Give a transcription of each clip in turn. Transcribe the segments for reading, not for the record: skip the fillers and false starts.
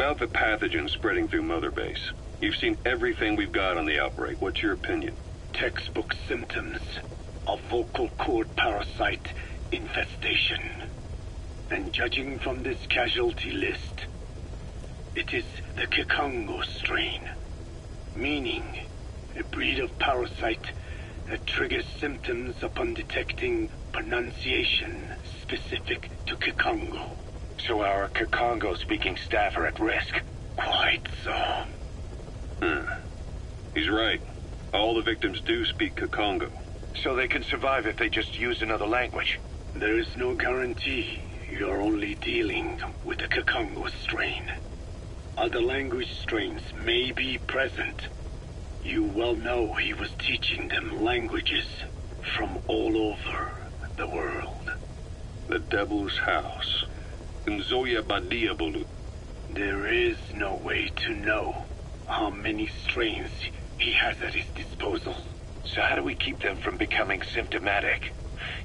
About the pathogen spreading through Mother Base. You've seen everything we've got on the outbreak. What's your opinion? Textbook symptoms of vocal cord parasite infestation. And judging from this casualty list, it is the Kikongo strain, meaning a breed of parasite that triggers symptoms upon detecting pronunciation specific to Kikongo. So our Kikongo-speaking staff are at risk? Quite so. He's right. All the victims do speak Kikongo. So they can survive if they just use another language? There is no guarantee. You're only dealing with the Kikongo strain. Other language strains may be present. You well know he was teaching them languages from all over the world. The Devil's House. Nzoya Badia Bulu. There is no way to know how many strains he has at his disposal. So how do we keep them from becoming symptomatic?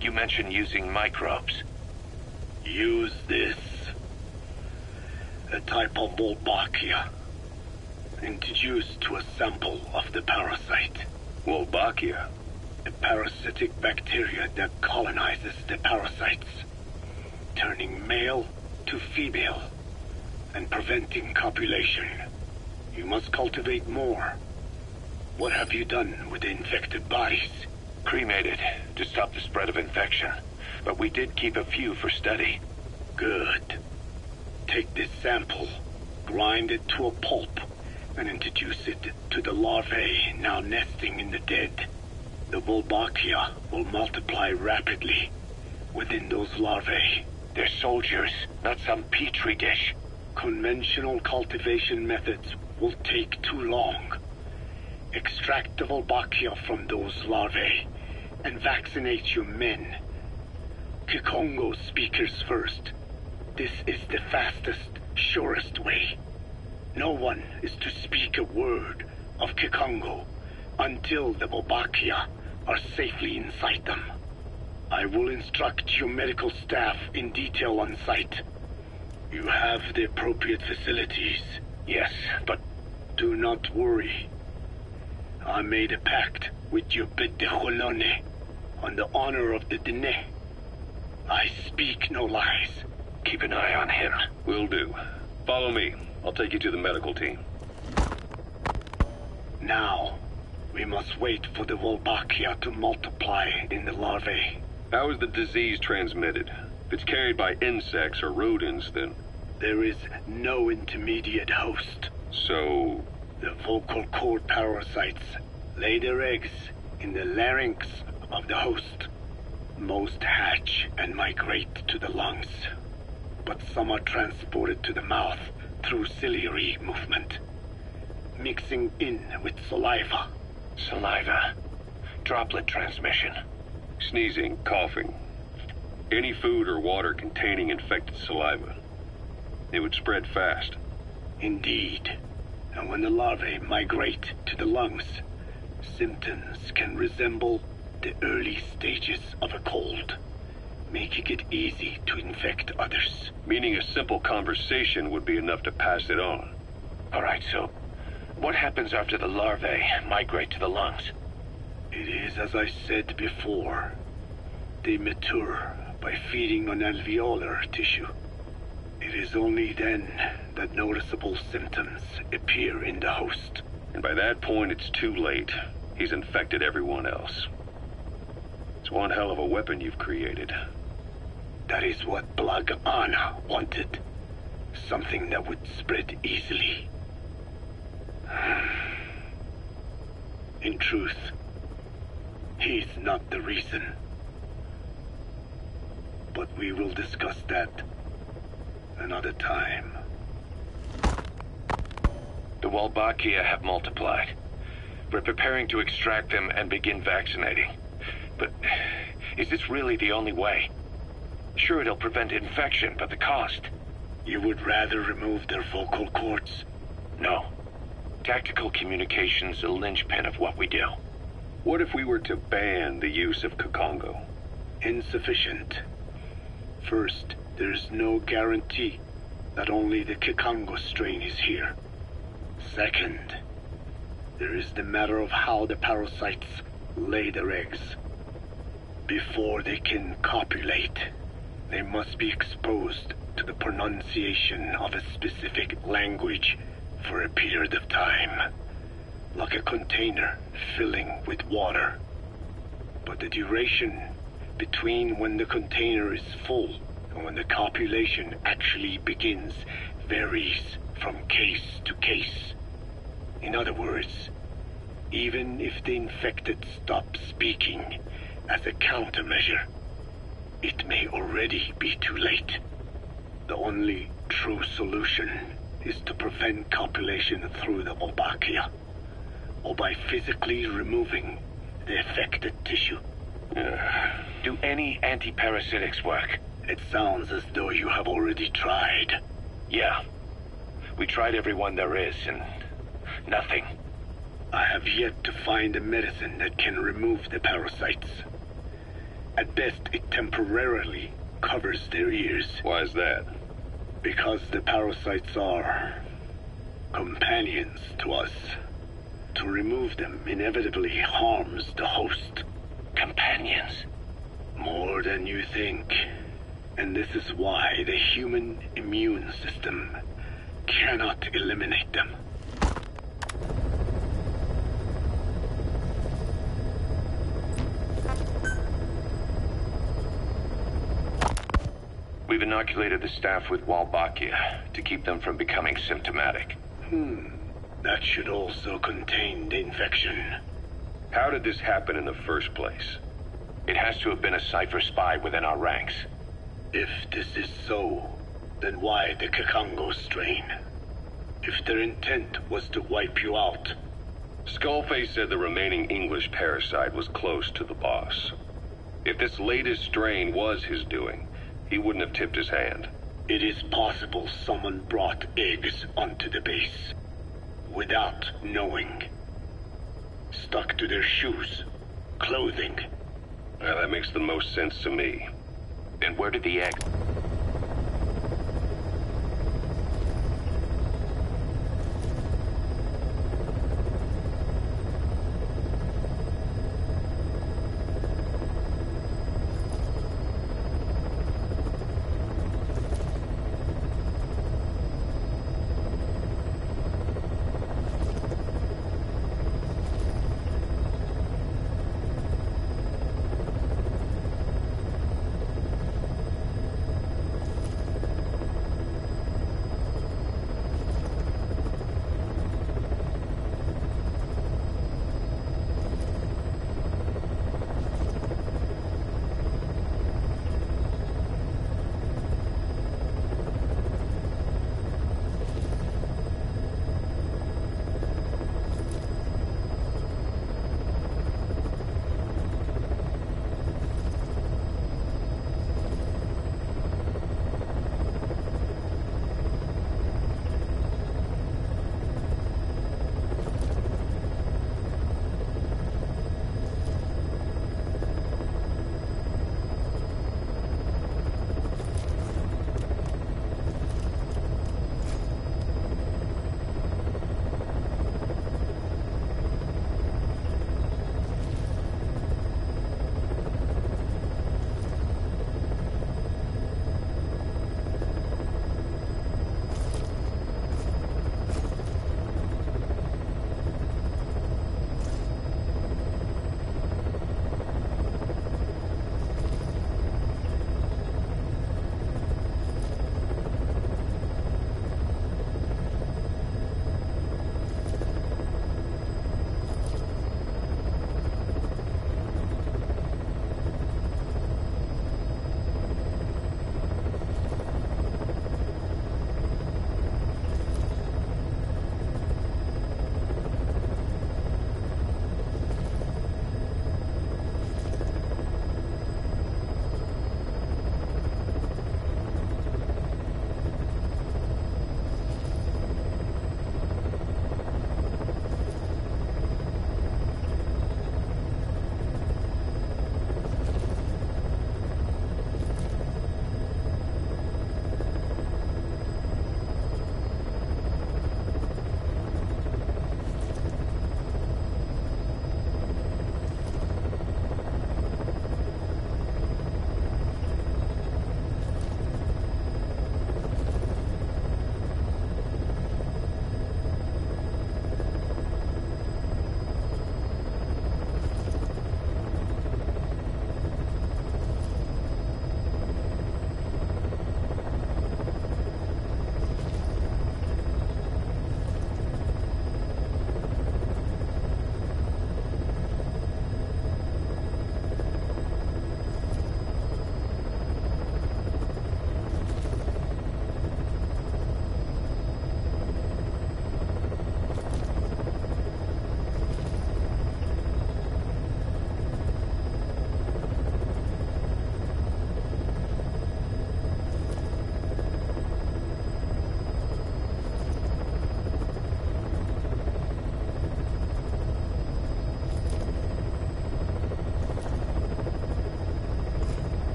You mentioned using microbes. Use this. A type of Wolbachia, introduced to a sample of the parasite. Wolbachia? A parasitic bacteria that colonizes the parasites, turning male to female and preventing copulation. You must cultivate more. What have you done with the infected bodies? Cremated to stop the spread of infection, but we did keep a few for study. Good. Take this sample, grind it to a pulp, and introduce it to the larvae now nesting in the dead. The Wolbachia will multiply rapidly within those larvae. They're soldiers, not some petri dish. Conventional cultivation methods will take too long. Extract the Wolbachia from those larvae and vaccinate your men. Kikongo speakers first. This is the fastest, surest way. No one is to speak a word of Kikongo until the Wolbachia are safely inside them. I will instruct your medical staff in detail on site. You have the appropriate facilities. Yes, but do not worry. I made a pact with your Bede Holone on the honor of the Dene. I speak no lies. Keep an eye on him. Will do. Follow me. I'll take you to the medical team. Now, we must wait for the Wolbachia to multiply in the larvae. How is the disease transmitted? If it's carried by insects or rodents, then... There is no intermediate host. So... The vocal cord parasites lay their eggs in the larynx of the host. Most hatch and migrate to the lungs, but some are transported to the mouth through ciliary movement, mixing in with saliva. Saliva. Droplet transmission. Sneezing, coughing. Any food or water containing infected saliva. It would spread fast. Indeed. And when the larvae migrate to the lungs, symptoms can resemble the early stages of a cold, making it easy to infect others. Meaning a simple conversation would be enough to pass it on. All right, so what happens after the larvae migrate to the lungs? It is as I said before. They mature by feeding on alveolar tissue. It is only then that noticeable symptoms appear in the host. And by that point, it's too late. He's infected everyone else. It's one hell of a weapon you've created. That is what Blag Anna wanted. Something that would spread easily. In truth, he's not the reason. But we will discuss that another time. The Wolbachia have multiplied. We're preparing to extract them and begin vaccinating. But is this really the only way? Sure, it'll prevent infection, but the cost? You would rather remove their vocal cords? No. Tactical communication's the linchpin of what we do. What if we were to ban the use of Kikongo? Insufficient. First, there's no guarantee that only the Kikongo strain is here. Second, there is the matter of how the parasites lay their eggs. Before they can copulate, they must be exposed to the pronunciation of a specific language for a period of time, like a container filling with water. But the duration between when the container is full and when the copulation actually begins varies from case to case. In other words, even if the infected stop speaking as a countermeasure, it may already be too late. The only true solution is to prevent copulation through the Wolbachia, or by physically removing the affected tissue. Do any antiparasitics work? It sounds as though you have already tried. Yeah. We tried every one there is, and nothing. I have yet to find a medicine that can remove the parasites. At best, it temporarily covers their ears. Why is that? Because the parasites are companions to us. To remove them inevitably harms the host. Companions? More than you think. And this is why the human immune system cannot eliminate them. We've inoculated the staff with Wolbachia to keep them from becoming symptomatic. That should also contain the infection. How did this happen in the first place? It has to have been a Cypher spy within our ranks. If this is so, then why the Kikongo strain? If their intent was to wipe you out. Skullface said the remaining English parasite was close to the boss. If this latest strain was his doing, he wouldn't have tipped his hand. It is possible someone brought eggs onto the base without knowing. Stuck to their shoes, clothing. Well, that makes the most sense to me. And where did the egg...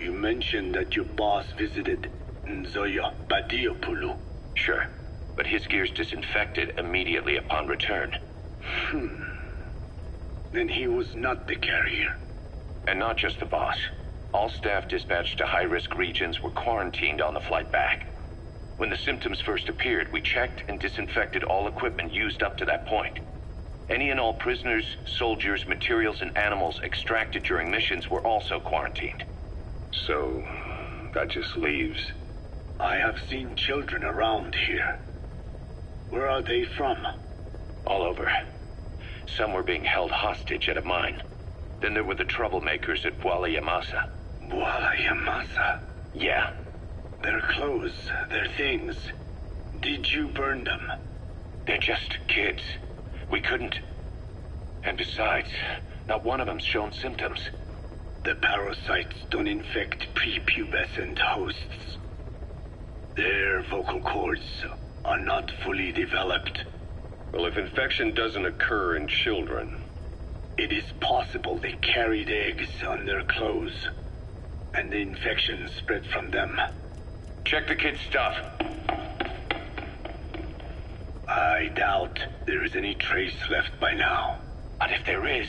You mentioned that your boss visited Nzoya Badiopulu. Sure, but his gear's disinfected immediately upon return. Then he was not the carrier. And not just the boss. All staff dispatched to high-risk regions were quarantined on the flight back. When the symptoms first appeared, we checked and disinfected all equipment used up to that point. Any and all prisoners, soldiers, materials, and animals extracted during missions were also quarantined. So, that just leaves... I have seen children around here. Where are they from? All over. Some were being held hostage at a mine. Then there were the troublemakers at Yamasa. Yamasa? Yeah. Their clothes, their things. Did you burn them? They're just kids. We couldn't. And besides, not one of them's shown symptoms. The parasites don't infect prepubescent hosts. Their vocal cords are not fully developed. Well, if infection doesn't occur in children... It is possible they carried eggs on their clothes, and the infection spread from them. Check the kid's stuff. I doubt there is any trace left by now. But if there is,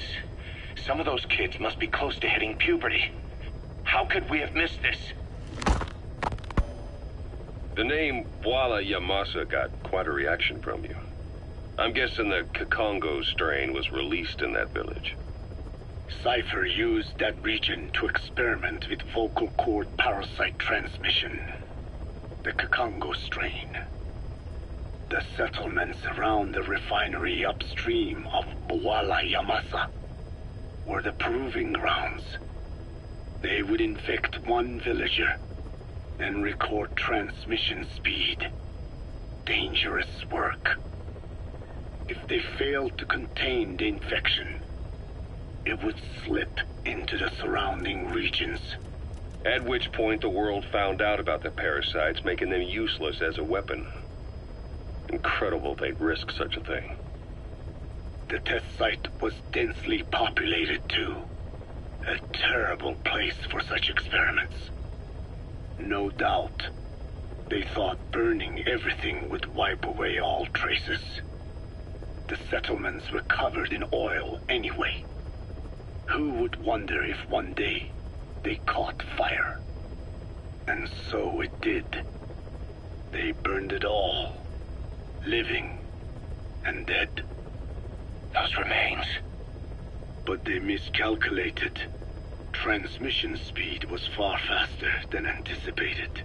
some of those kids must be close to hitting puberty. How could we have missed this? The name Yamasa got quite a reaction from you. I'm guessing the Kikongo strain was released in that village. Cypher used that region to experiment with vocal cord parasite transmission. The Kikongo strain. The settlements around the refinery upstream of Yamasa were the proving grounds. They would infect one villager and record transmission speed. Dangerous work. If they failed to contain the infection, it would slip into the surrounding regions. At which point the world found out about the parasites, making them useless as a weapon. Incredible they'd risk such a thing. The test site was densely populated too. A terrible place for such experiments. No doubt, they thought burning everything would wipe away all traces. The settlements were covered in oil anyway. Who would wonder if one day they caught fire? And so it did. They burned it all, living and dead. Those remains. But they miscalculated. Transmission speed was far faster than anticipated.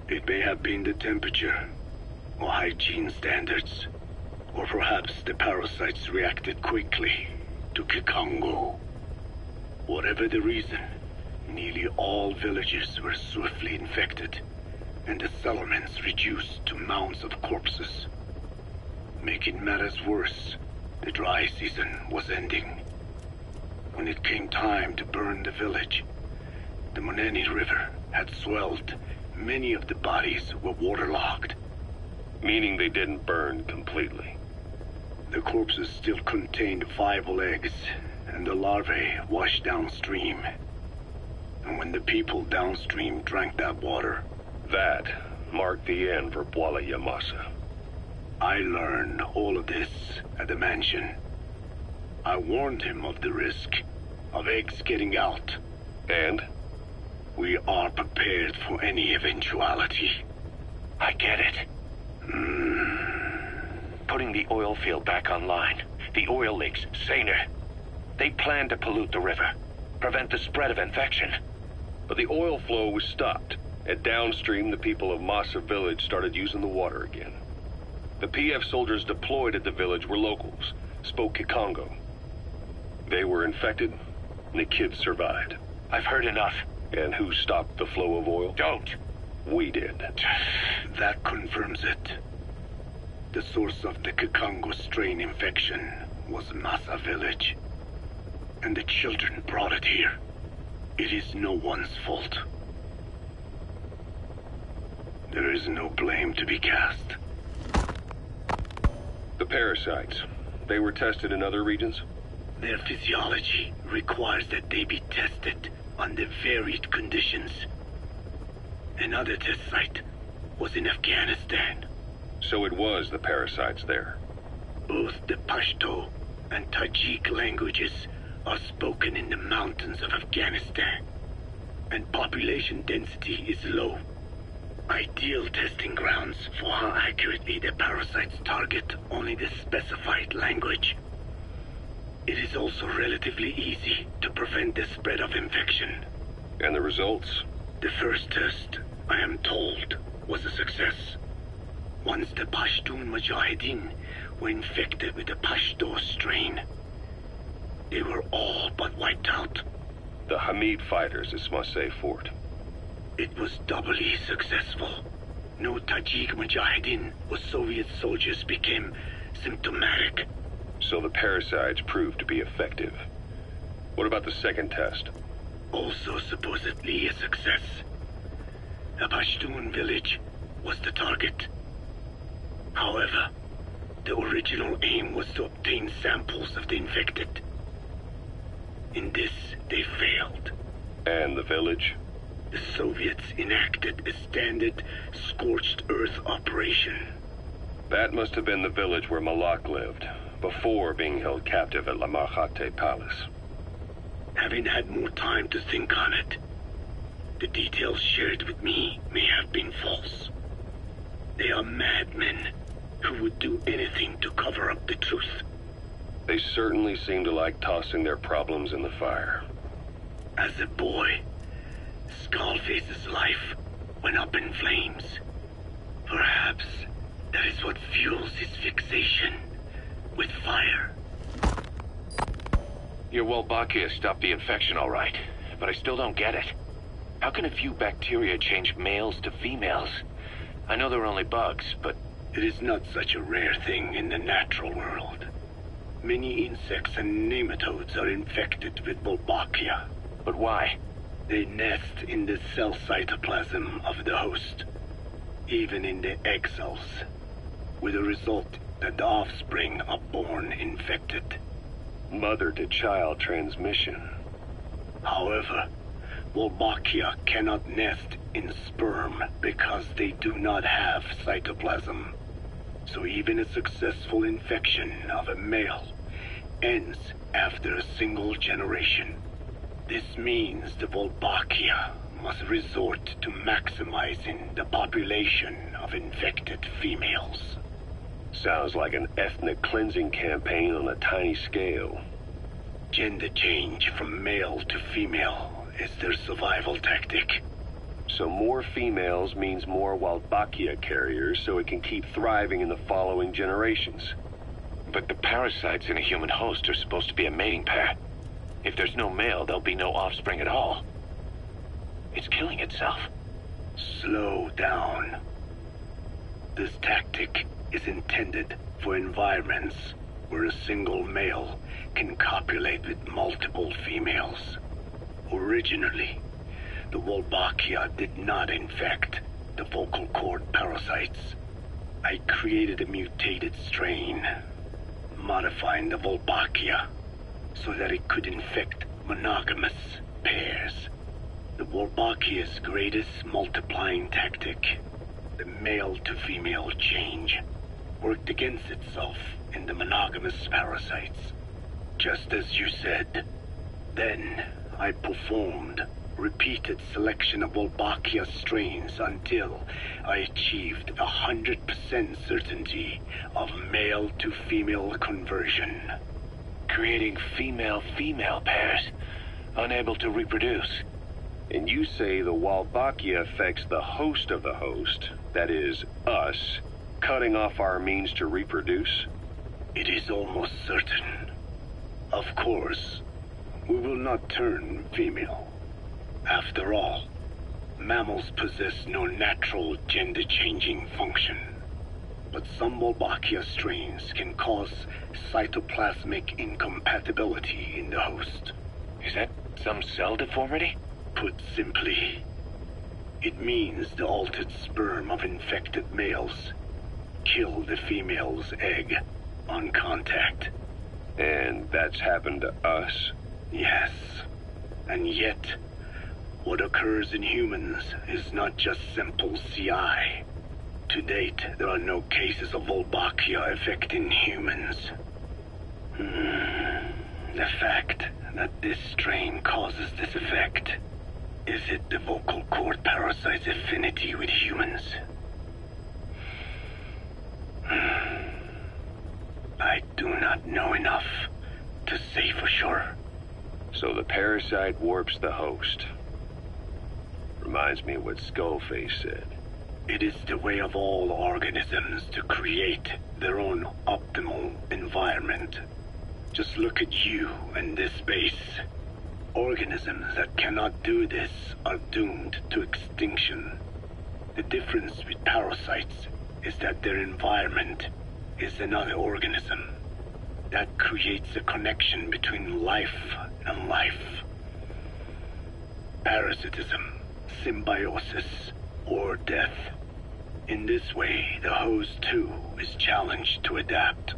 It may have been the temperature, or hygiene standards, or perhaps the parasites reacted quickly to Kikongo. Whatever the reason, nearly all villages were swiftly infected, and the settlements reduced to mounds of corpses. Making matters worse, the dry season was ending. When it came time to burn the village, the Moneni River had swelled. Many of the bodies were waterlogged. Meaning they didn't burn completely. The corpses still contained viable eggs, and the larvae washed downstream. And when the people downstream drank that water... That marked the end for Yamasa. I learned all of this at the mansion. I warned him of the risk of eggs getting out. And? We are prepared for any eventuality. I get it. Putting the oil field back online. The oil leaks, saner. They plan to pollute the river, prevent the spread of infection. But the oil flow was stopped, and downstream the people of Masa village started using the water again. The PF soldiers deployed at the village were locals, spoke Kikongo. They were infected, and the kids survived. I've heard enough. And who stopped the flow of oil? Don't. We did. That confirms it. The source of the Kikongo strain infection was Masa village. And the children brought it here. It is no one's fault. There is no blame to be cast. The parasites, they were tested in other regions? Their physiology requires that they be tested under varied conditions. Another test site was in Afghanistan. So it was the parasites there. Both the Pashto and Tajik languages are spoken in the mountains of Afghanistan, and population density is low. Ideal testing grounds for how accurately the parasites target only the specified language. It is also relatively easy to prevent the spread of infection. And the results? The first test, I am told, was a success. Once the Pashtun Mujahideen were infected with the Pashto strain, they were all but wiped out. The Hamid fighters at Smasei Fort. It was doubly successful. No Tajik Mujahideen or Soviet soldiers became symptomatic. So the parasites proved to be effective. What about the second test? Also supposedly a success. A Pashtun village was the target. However, the original aim was to obtain samples of the infected. In this, they failed. And the village? The Soviets enacted a standard scorched earth operation. That must have been the village where Malak lived, before being held captive at La Marjate Palace. Having had more time to think on it, the details shared with me may have been false. They are madmen who would do anything to cover up the truth. They certainly seem to like tossing their problems in the fire. As a boy, Skullface's life went up in flames. Perhaps that is what fuels his fixation with fire. Your Wolbachia stopped the infection all right, but I still don't get it. How can a few bacteria change males to females? I know they're only bugs, but... It is not such a rare thing in the natural world. Many insects and nematodes are infected with Wolbachia. But why? They nest in the cell cytoplasm of the host, even in the egg cells, with the result that the offspring are born infected. Mother-to-child transmission. However, Wolbachia cannot nest in sperm because they do not have cytoplasm. So even a successful infection of a male ends after a single generation. This means the Wolbachia must resort to maximizing the population of infected females. Sounds like an ethnic cleansing campaign on a tiny scale. Gender change from male to female is their survival tactic. So more females means more Wolbachia carriers, so it can keep thriving in the following generations. But the parasites in a human host are supposed to be a mating pair. If there's no male, there'll be no offspring at all. It's killing itself. Slow down. This tactic is intended for environments where a single male can copulate with multiple females. Originally, the Wolbachia did not infect the vocal cord parasites. I created a mutated strain, modifying the Wolbachia so that it could infect monogamous pairs. The Wolbachia's greatest multiplying tactic, the male-to-female change, worked against itself in the monogamous parasites. Just as you said. Then I performed repeated selection of Wolbachia strains until I achieved 100% certainty of male-to-female conversion. Creating female-female pairs, unable to reproduce. And you say the Wolbachia affects the host of the host, that is, us, cutting off our means to reproduce? It is almost certain. Of course, we will not turn female. After all, mammals possess no natural gender-changing function. But some Wolbachia strains can cause cytoplasmic incompatibility in the host. Is that some cell deformity? Put simply, it means the altered sperm of infected males kill the female's egg on contact. And that's happened to us? Yes, and yet What occurs in humans is not just simple CI. To date, there are no cases of Wolbachia affecting humans. The fact that this strain causes this effect, is it the vocal cord parasite's affinity with humans? I do not know enough to say for sure. So the parasite warps the host. Reminds me of what Skullface said. It is the way of all organisms to create their own optimal environment. Just look at you and this base. Organisms that cannot do this are doomed to extinction. The difference with parasites is that their environment is another organism. That creates a connection between life and life. Parasitism, symbiosis, or death. In this way, the host too is challenged to adapt.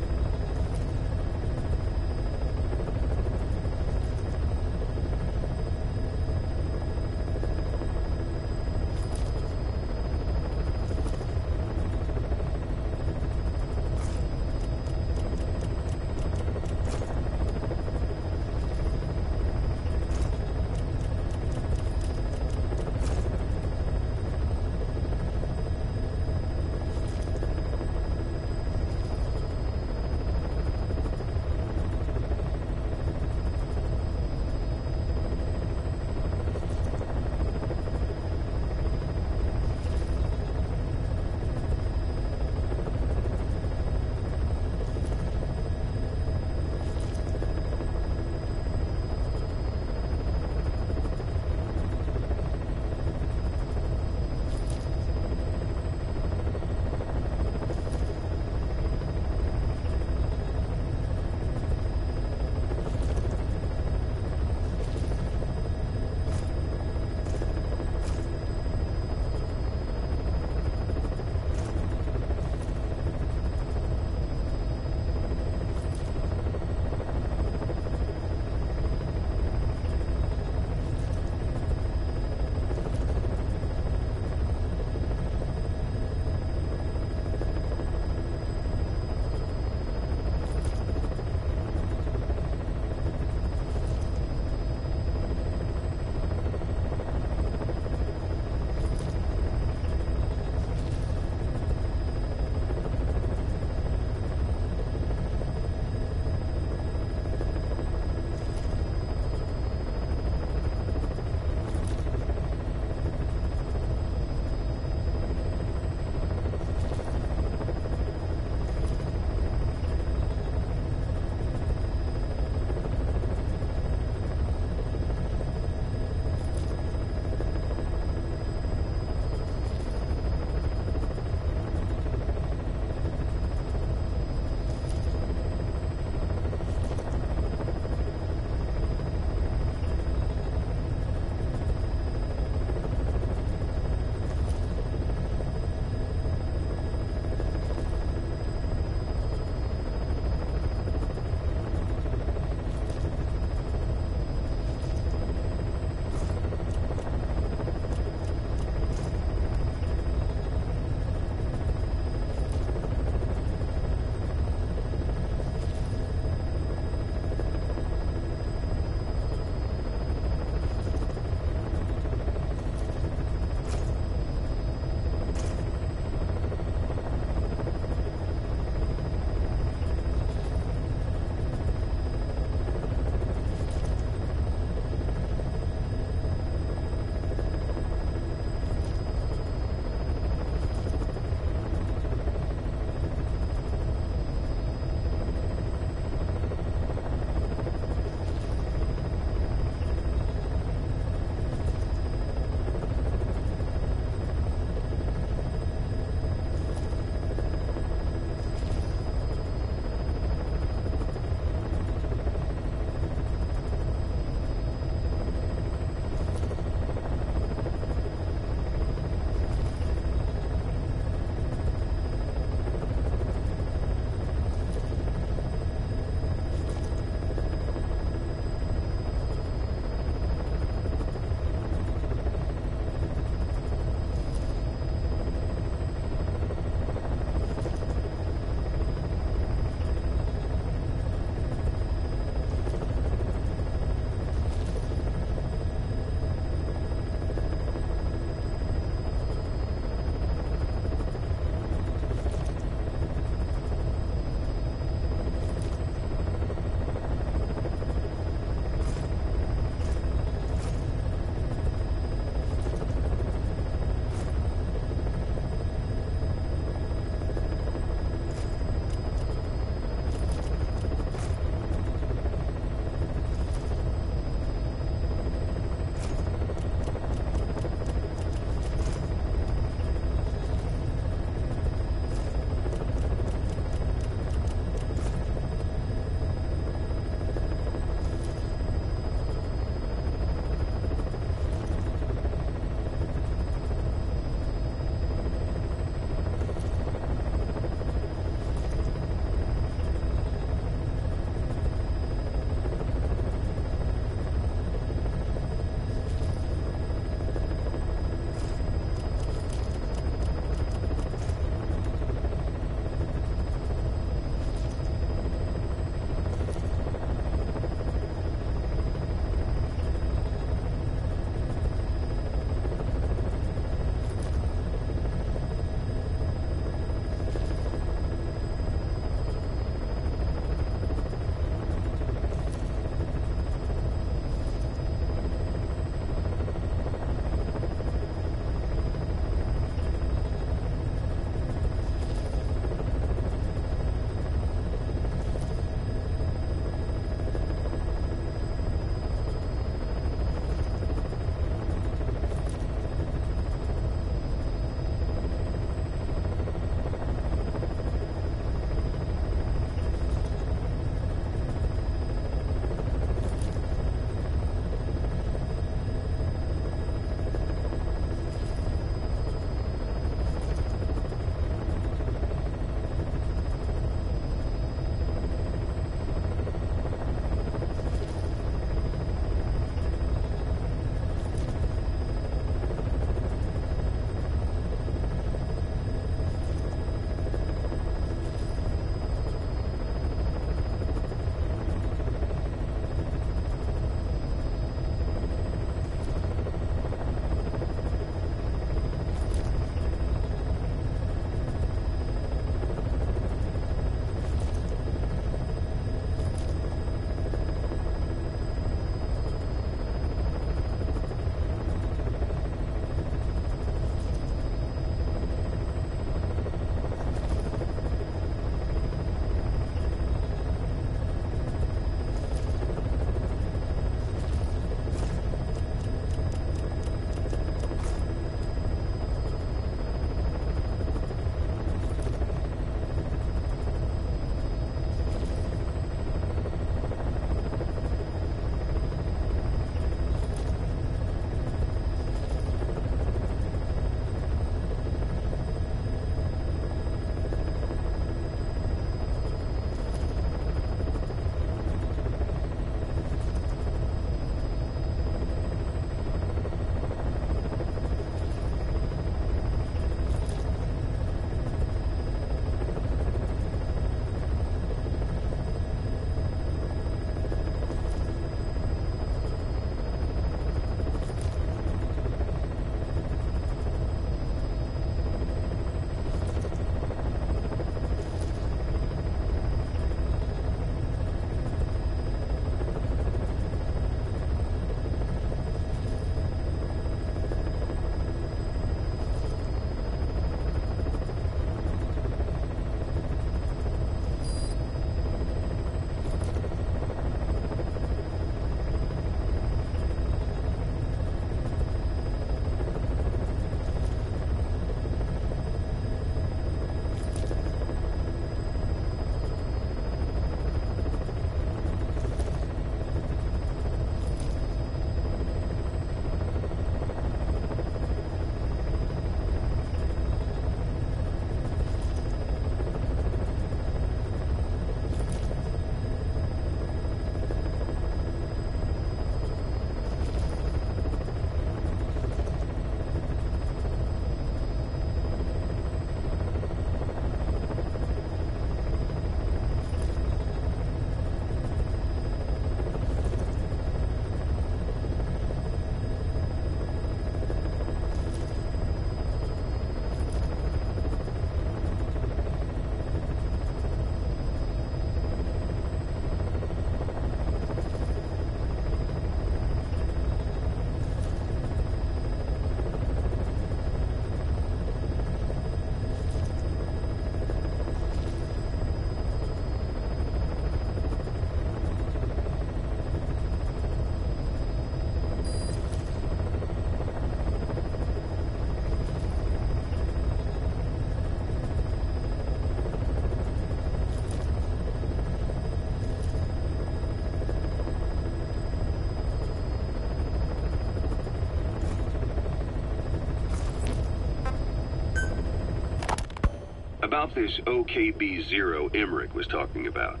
about this OKB-0 Emmerich was talking about.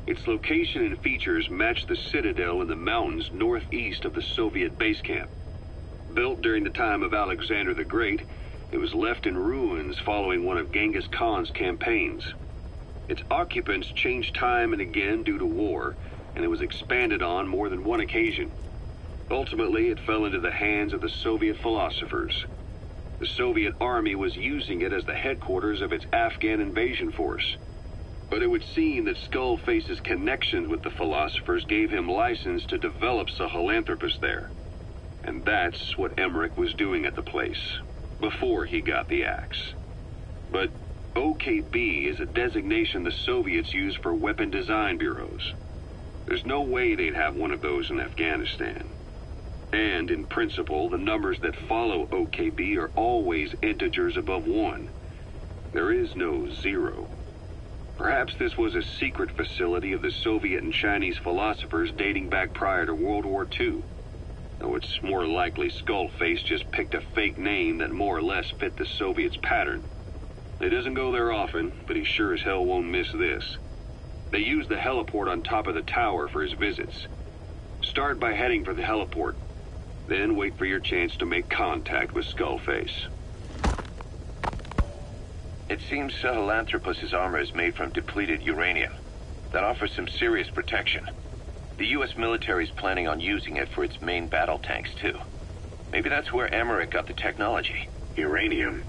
Its location and features match the citadel in the mountains northeast of the Soviet base camp. Built during the time of Alexander the Great, it was left in ruins following one of Genghis Khan's campaigns. Its occupants changed time and again due to war, and it was expanded on more than one occasion. Ultimately, it fell into the hands of the Soviet philosophers. The Soviet army was using it as the headquarters of its Afghan invasion force. But it would seem that Skullface's connections with the philosophers gave him license to develop Sahelanthropus there. And that's what Emmerich was doing at the place, before he got the axe. But OKB is a designation the Soviets use for weapon design bureaus. There's no way they'd have one of those in Afghanistan. And, in principle, the numbers that follow OKB are always integers above 1. There is no 0. Perhaps this was a secret facility of the Soviet and Chinese philosophers dating back prior to World War II. Though it's more likely Skullface just picked a fake name that more or less fit the Soviets' pattern. He doesn't go there often, but he sure as hell won't miss this. They use the heliport on top of the tower for his visits. Start by heading for the heliport. Then wait for your chance to make contact with Skullface. It seems Sahelanthropus's armor is made from depleted uranium. That offers some serious protection. The U.S. military is planning on using it for its main battle tanks, too. Maybe that's where Emmerich got the technology. Uranium?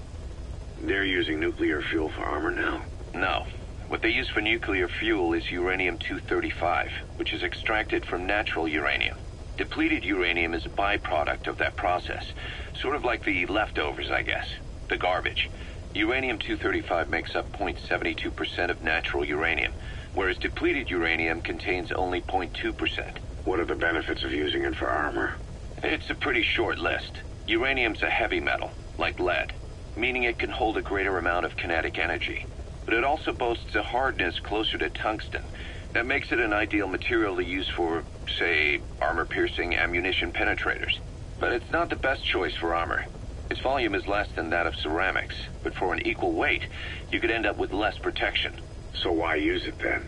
They're using nuclear fuel for armor now? No. What they use for nuclear fuel is uranium-235, which is extracted from natural uranium. Depleted uranium is a byproduct of that process. Sort of like the leftovers, I guess. The garbage. Uranium-235 makes up 0.72% of natural uranium, whereas depleted uranium contains only 0.2%. What are the benefits of using it for armor? It's a pretty short list. Uranium's a heavy metal, like lead, meaning it can hold a greater amount of kinetic energy. But it also boasts a hardness closer to tungsten. That makes it an ideal material to use for, say, armor-piercing ammunition penetrators. But it's not the best choice for armor. Its volume is less than that of ceramics, but for an equal weight, you could end up with less protection. So why use it then?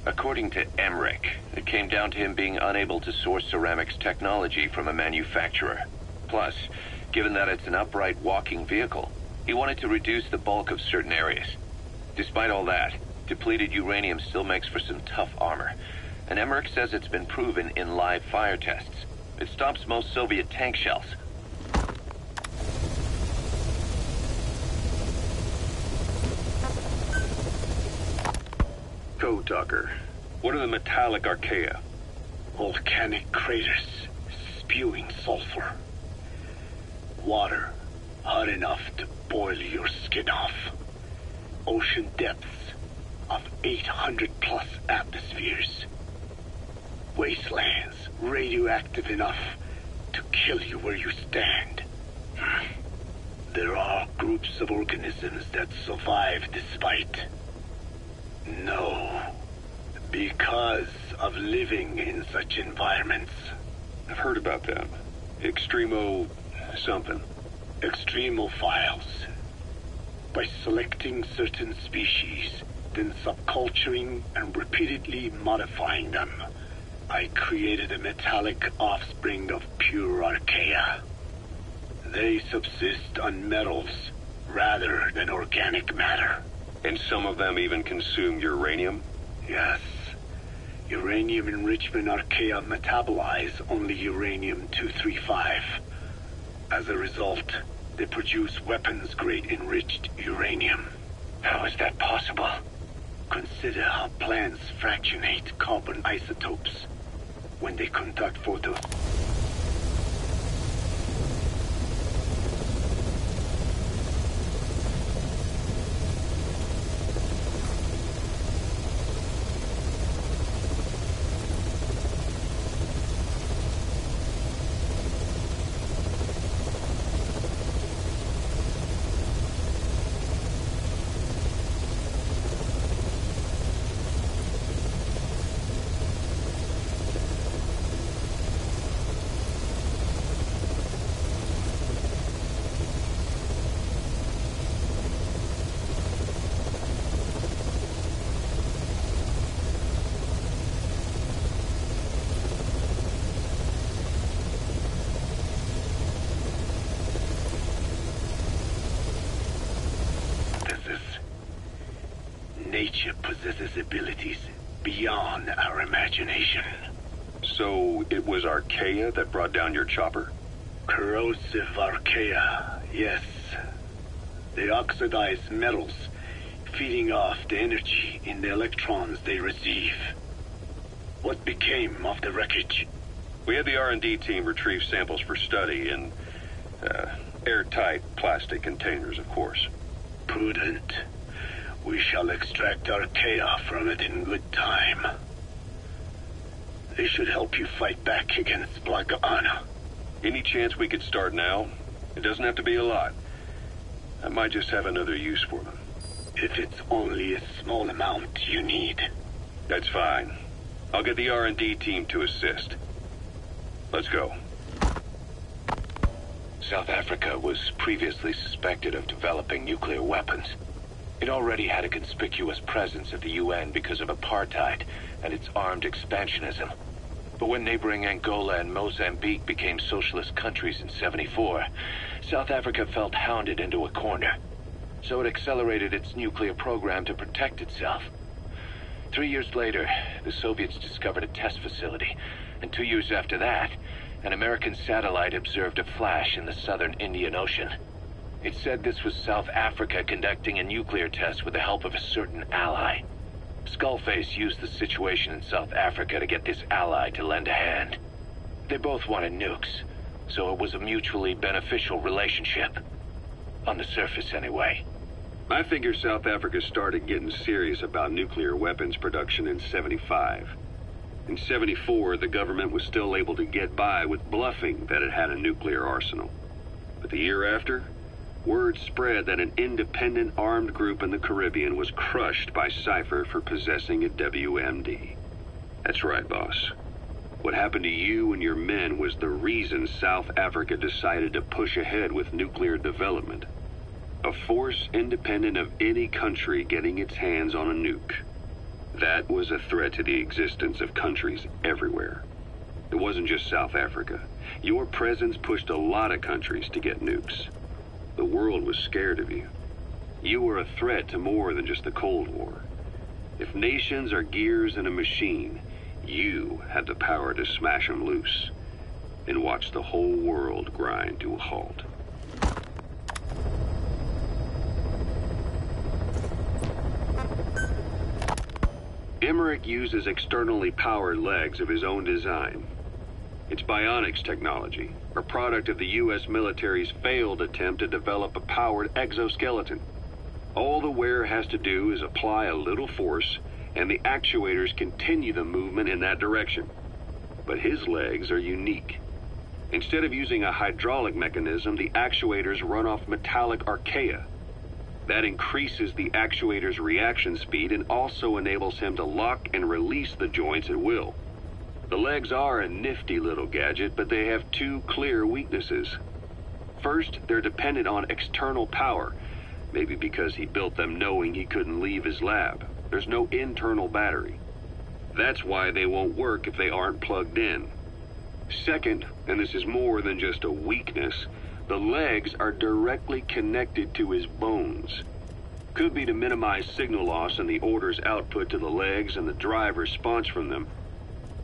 According to Emmerich, it came down to him being unable to source ceramics technology from a manufacturer. Plus, given that it's an upright walking vehicle, he wanted to reduce the bulk of certain areas. Despite all that, depleted uranium still makes for some tough armor, and Emmerich says it's been proven in live fire tests. It stops most Soviet tank shells. Code Talker, what are the metallic archaea? Volcanic craters spewing sulfur. Water hot enough to boil your skin off. Ocean depths of 800 plus atmospheres. Wastelands radioactive enough to kill you where you stand. There are groups of organisms that survive despite. No, because of living in such environments. I've heard about them. Extremo something. Extremophiles. By selecting certain species, then subculturing and repeatedly modifying them, I created a metallic offspring of pure archaea. They subsist on metals rather than organic matter. And some of them even consume uranium? Yes. Uranium enrichment archaea metabolize only uranium-235. As a result, they produce weapons-grade enriched uranium. How is that possible? Consider how plants fractionate carbon isotopes when they conduct photosynthesis. creature possesses abilities beyond our imagination. So it was Archaea that brought down your chopper? Corrosive Archaea, yes. They oxidize metals, feeding off the energy in the electrons they receive. What became of the wreckage? We had the R&D team retrieve samples for study in airtight plastic containers, of course. Prudent. We shall extract Archaea from it in good time. They should help you fight back against Black Anna. Any chance we could start now? It doesn't have to be a lot. I might just have another use for them. If it's only a small amount you need. That's fine. I'll get the R&D team to assist. Let's go. South Africa was previously suspected of developing nuclear weapons. It already had a conspicuous presence at the UN because of apartheid and its armed expansionism. But when neighboring Angola and Mozambique became socialist countries in '74, South Africa felt hounded into a corner. So it accelerated its nuclear program to protect itself. 3 years later, the Soviets discovered a test facility, and 2 years after that, an American satellite observed a flash in the southern Indian Ocean. It said this was South Africa conducting a nuclear test with the help of a certain ally. Skullface used the situation in South Africa to get this ally to lend a hand. They both wanted nukes, so it was a mutually beneficial relationship. On the surface, anyway. I figure South Africa started getting serious about nuclear weapons production in '75. In '74, the government was still able to get by with bluffing that it had a nuclear arsenal. But the year after, word spread that an independent armed group in the Caribbean was crushed by Cypher for possessing a WMD. That's right, boss. What happened to you and your men was the reason South Africa decided to push ahead with nuclear development. A force independent of any country getting its hands on a nuke. That was a threat to the existence of countries everywhere. It wasn't just South Africa. Your presence pushed a lot of countries to get nukes. The world was scared of you. You were a threat to more than just the Cold War. If nations are gears in a machine, you had the power to smash them loose and watch the whole world grind to a halt. Emmerich uses externally powered legs of his own design. It's bionics technology, a product of the U.S. military's failed attempt to develop a powered exoskeleton. All the wearer has to do is apply a little force, and the actuators continue the movement in that direction. But his legs are unique. Instead of using a hydraulic mechanism, the actuators run off metallic archaea. That increases the actuator's reaction speed and also enables him to lock and release the joints at will. The legs are a nifty little gadget, but they have two clear weaknesses. First, they're dependent on external power, maybe because he built them knowing he couldn't leave his lab. There's no internal battery. That's why they won't work if they aren't plugged in. Second, and this is more than just a weakness, the legs are directly connected to his bones. Could be to minimize signal loss in the order's output to the legs and the drive response from them.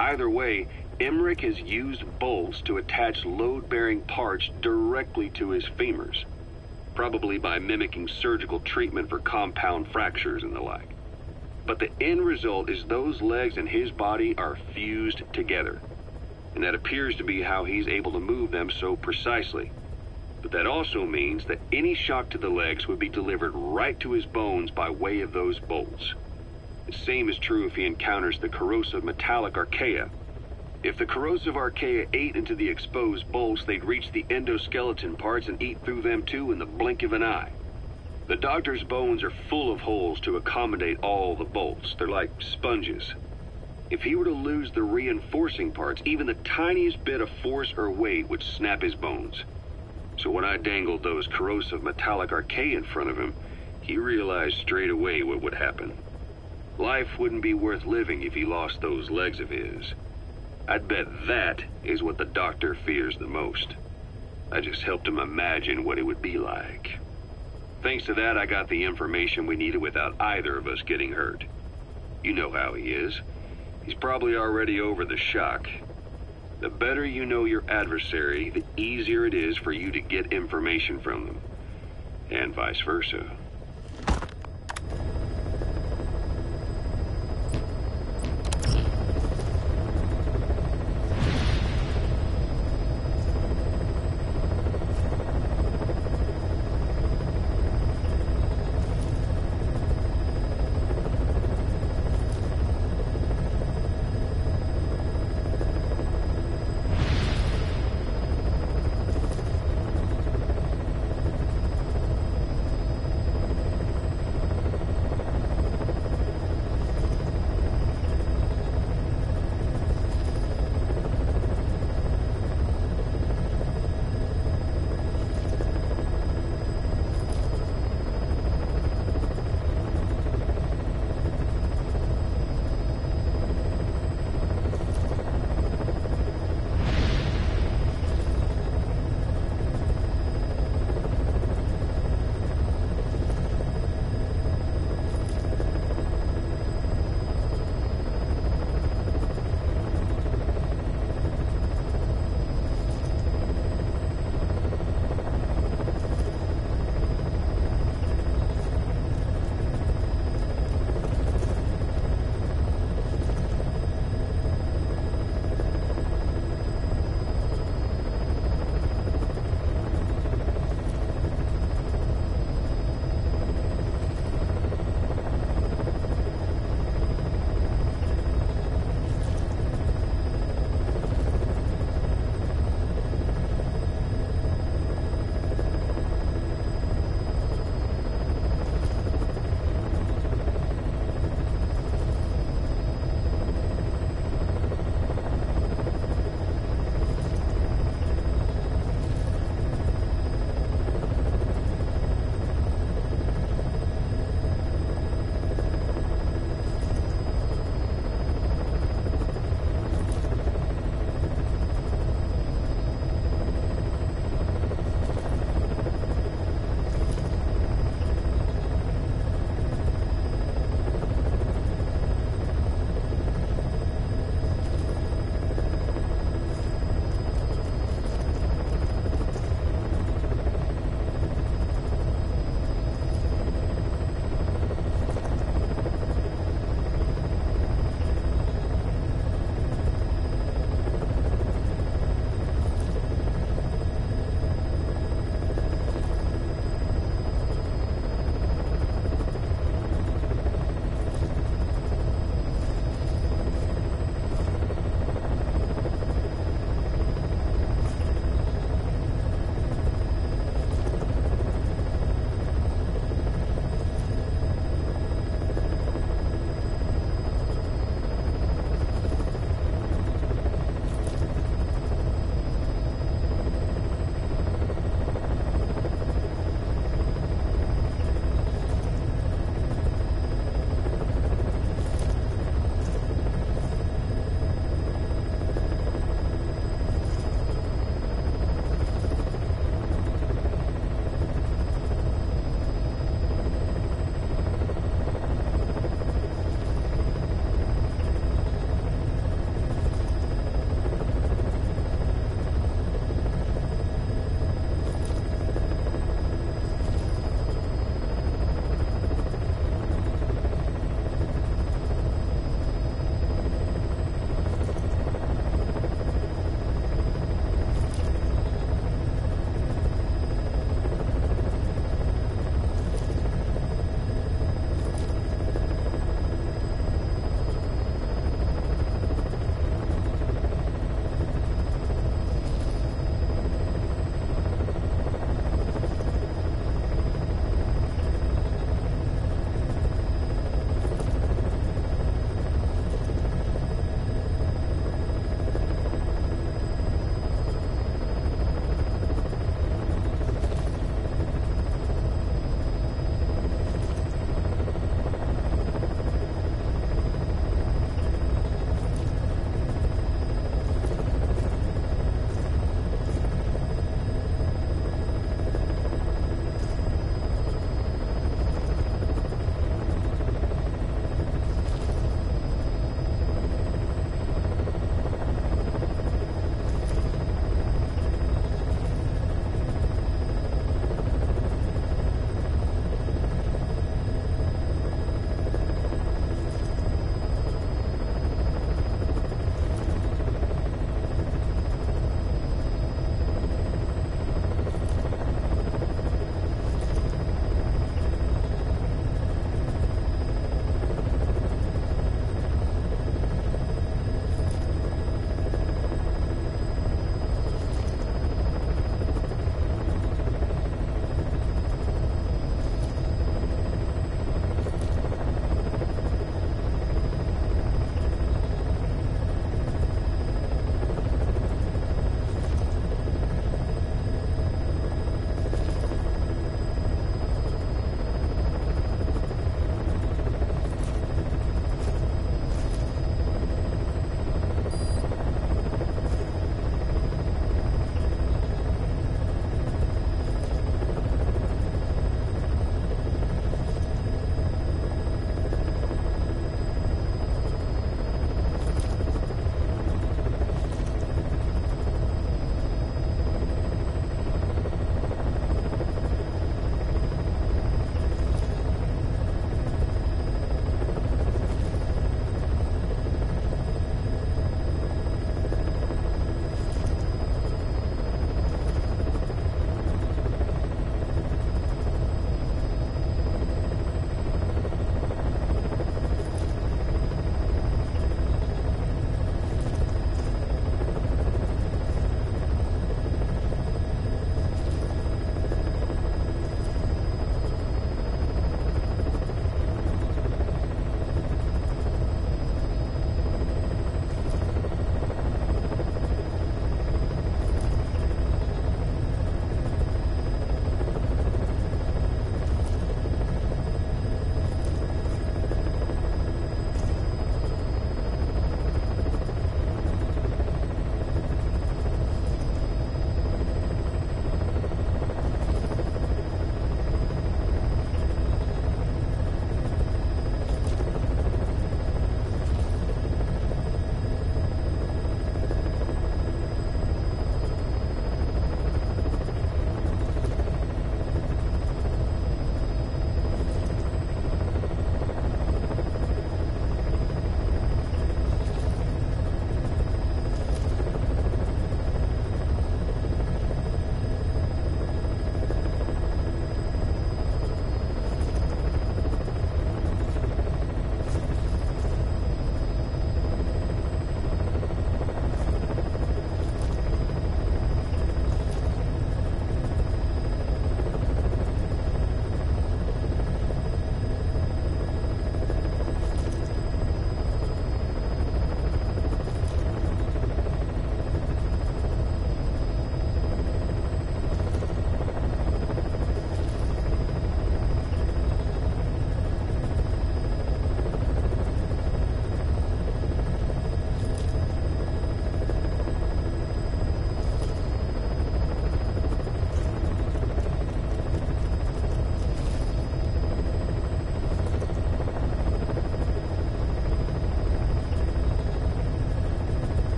Either way, Emmerich has used bolts to attach load-bearing parts directly to his femurs, probably by mimicking surgical treatment for compound fractures and the like. But the end result is those legs and his body are fused together, and that appears to be how he's able to move them so precisely. But that also means that any shock to the legs would be delivered right to his bones by way of those bolts. The same is true if he encounters the corrosive metallic archaea. If the corrosive archaea ate into the exposed bolts, they'd reach the endoskeleton parts and eat through them too in the blink of an eye. The doctor's bones are full of holes to accommodate all the bolts. They're like sponges. If he were to lose the reinforcing parts, even the tiniest bit of force or weight would snap his bones. So when I dangled those corrosive metallic archaea in front of him, he realized straight away what would happen. Life wouldn't be worth living if he lost those legs of his. I'd bet that is what the doctor fears the most. I just helped him imagine what it would be like. Thanks to that, I got the information we needed without either of us getting hurt. You know how he is. He's probably already over the shock. The better you know your adversary, the easier it is for you to get information from them. And vice versa.